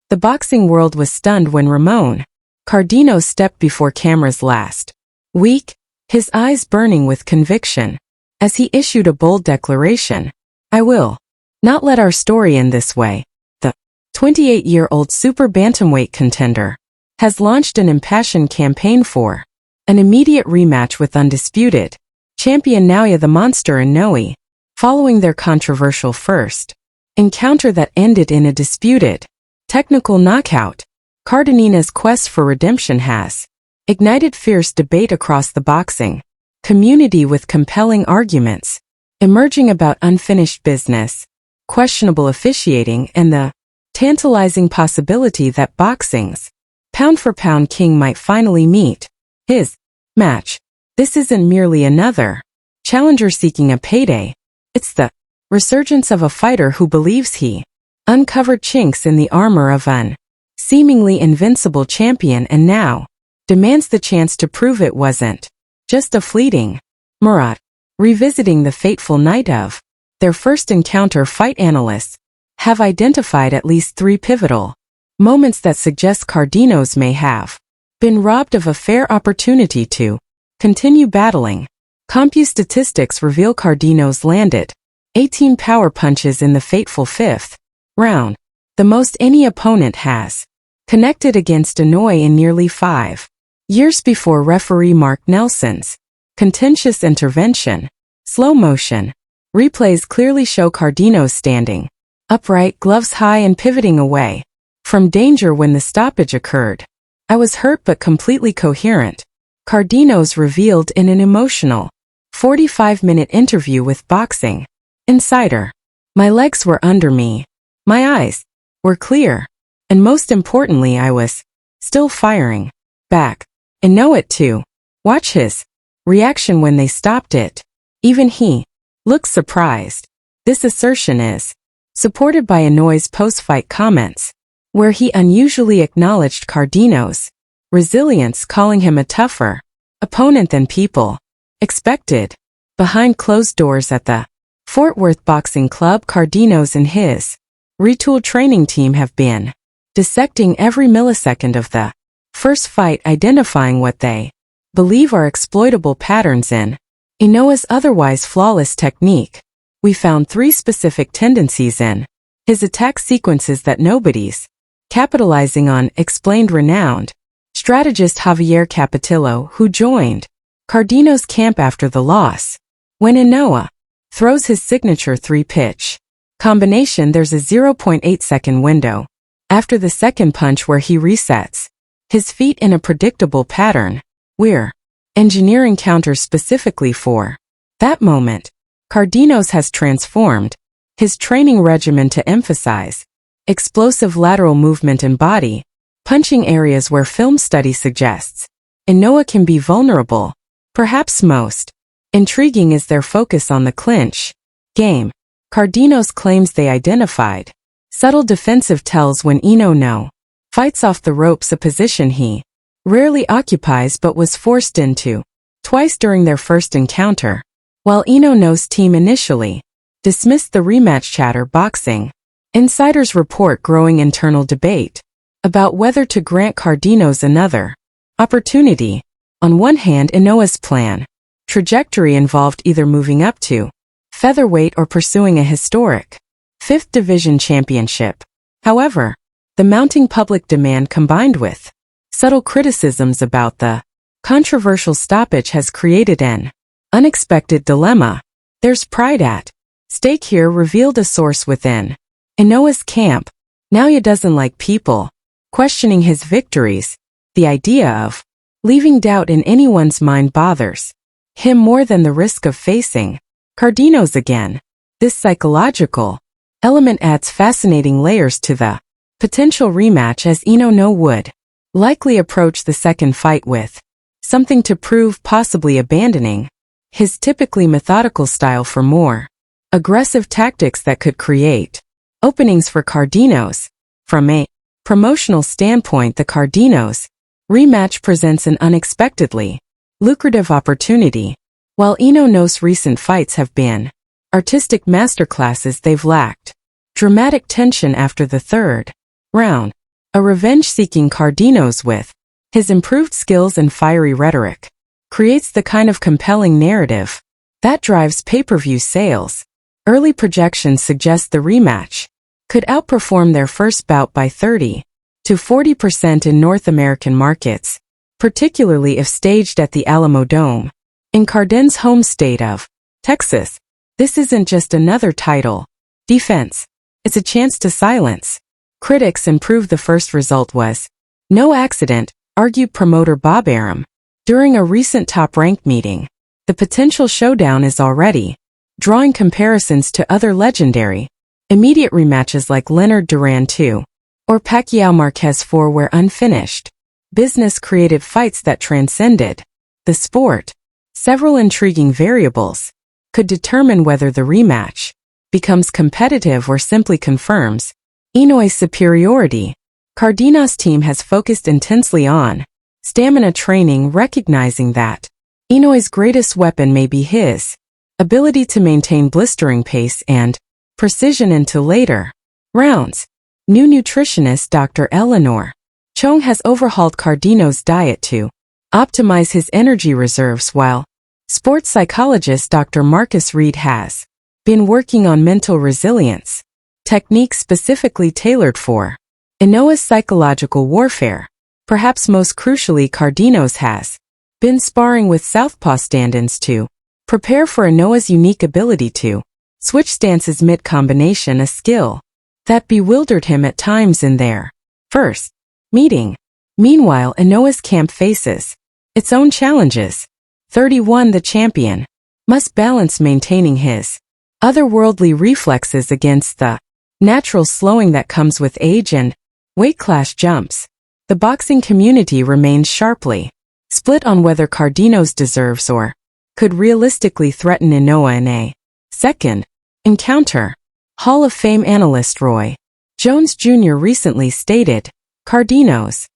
The boxing world was stunned when Ramon Cardenas stepped before cameras last week, his eyes burning with conviction, as he issued a bold declaration. "I will not let our story end this way." The 28-year-old super bantamweight contender has launched an impassioned campaign for an immediate rematch with undisputed champion Naoya the Monster Inoue, following their controversial first encounter that ended in a disputed technical knockout. Cardenas' quest for redemption has ignited fierce debate across the boxing community, with compelling arguments emerging about unfinished business, questionable officiating, and the tantalizing possibility that boxing's pound-for-pound king might finally meet his match. This isn't merely another challenger seeking a payday. It's the resurgence of a fighter who believes he uncovered chinks in the armor of an seemingly invincible champion and now demands the chance to prove it wasn't just a fleeting mirage. Revisiting the fateful night of their first encounter, fight analysts have identified at least 3 pivotal moments that suggest Cardenas may have been robbed of a fair opportunity to continue battling. CompuStatistics reveal Cardenas landed 18 power punches in the fateful 5th round, the most any opponent has connected against Inoue in nearly 5 years before referee Mark Nelson's contentious intervention. Slow motion replays clearly show Cardenas standing upright, gloves high, and pivoting away from danger when the stoppage occurred. "I was hurt but completely coherent," Cardenas revealed in an emotional 45-minute interview with Boxing Insider. "My legs were under me, my eyes were clear, and most importantly I was still firing back. And know it too. Watch his reaction when they stopped it. Even he looks surprised." This assertion is supported by Inoue's post-fight comments, where he unusually acknowledged Cardenas' resilience, calling him a tougher opponent than people expected. Behind closed doors at the Fort Worth Boxing Club, Cardenas and his retooled training team have been dissecting every millisecond of the first fight, identifying what they believe are exploitable patterns in Inoue's otherwise flawless technique. "We found 3 specific tendencies in his attack sequences that nobody's capitalizing on," explained renowned strategist Javier Capetillo, who joined Cardenas' camp after the loss. "When Inoue throws his signature 3-pitch combination, there's a 0.8-second window after the second punch where he resets his feet in a predictable pattern. We're engineering counters specifically for that moment." Cardenas has transformed his training regimen to emphasize explosive lateral movement and body punching, areas where film study suggests Inoue can be vulnerable. Perhaps most intriguing is their focus on the clinch game. Cardenas claims they identified subtle defensive tells when Inoue fights off the ropes, a position he rarely occupies but was forced into twice during their first encounter. While Inoue's team initially dismissed the rematch, chatter Boxing Insider's report growing internal debate about whether to grant Cardenas another opportunity. On one hand, Inoue's plan trajectory involved either moving up to featherweight or pursuing a historic 5th division championship. However, the mounting public demand combined with subtle criticisms about the controversial stoppage has created an unexpected dilemma. "There's pride at stake here," revealed a source within Inoue's camp. "Naoya doesn't like people questioning his victories. The idea of leaving doubt in anyone's mind bothers him more than the risk of facing Cardenas again." This psychological element adds fascinating layers to the potential rematch, as Inoue would likely approach the second fight with something to prove, possibly abandoning his typically methodical style for more aggressive tactics that could create openings for Cardenas. From a promotional standpoint, the Cardenas rematch presents an unexpectedly lucrative opportunity. While Inoue's recent fights have been artistic masterclasses, they've lacked dramatic tension after the 3rd round. A revenge-seeking Cardenas with his improved skills and fiery rhetoric creates the kind of compelling narrative that drives pay-per-view sales. Early projections suggest the rematch could outperform their first bout by 30 to 40% in North American markets, particularly if staged at the Alamo Dome. In Cardenas' home state of Texas, this isn't just another title defense, it's a chance to silence critics and prove the first result was no accident, argued promoter Bob Arum during a recent top-ranked meeting. The potential showdown is already drawing comparisons to other legendary immediate rematches like Leonard Duran 2 or Pacquiao Marquez 4, where unfinished business created fights that transcended the sport. Several intriguing variables could determine whether the rematch becomes competitive or simply confirms Inoue's superiority. Cardenas' team has focused intensely on stamina training, recognizing that Inoue's greatest weapon may be his ability to maintain blistering pace and precision into later rounds. New nutritionist Dr. Eleanor Chong has overhauled Cardenas' diet to optimize his energy reserves, while sports psychologist Dr. Marcus Reed has been working on mental resilience techniques specifically tailored for Inoue's psychological warfare. Perhaps most crucially, Cardenas has been sparring with southpaw stand-ins to prepare for Inoue's unique ability to switch stances mid-combination, a skill that bewildered him at times in their first meeting. Meanwhile, Inoue's camp faces its own challenges. 31 The champion must balance maintaining his otherworldly reflexes against the natural slowing that comes with age and weight class jumps. The boxing community remains sharply split on whether Cardenas deserves or could realistically threaten Inoue in a second encounter. Hall of Fame analyst Roy Jones Jr. recently stated, Cardenas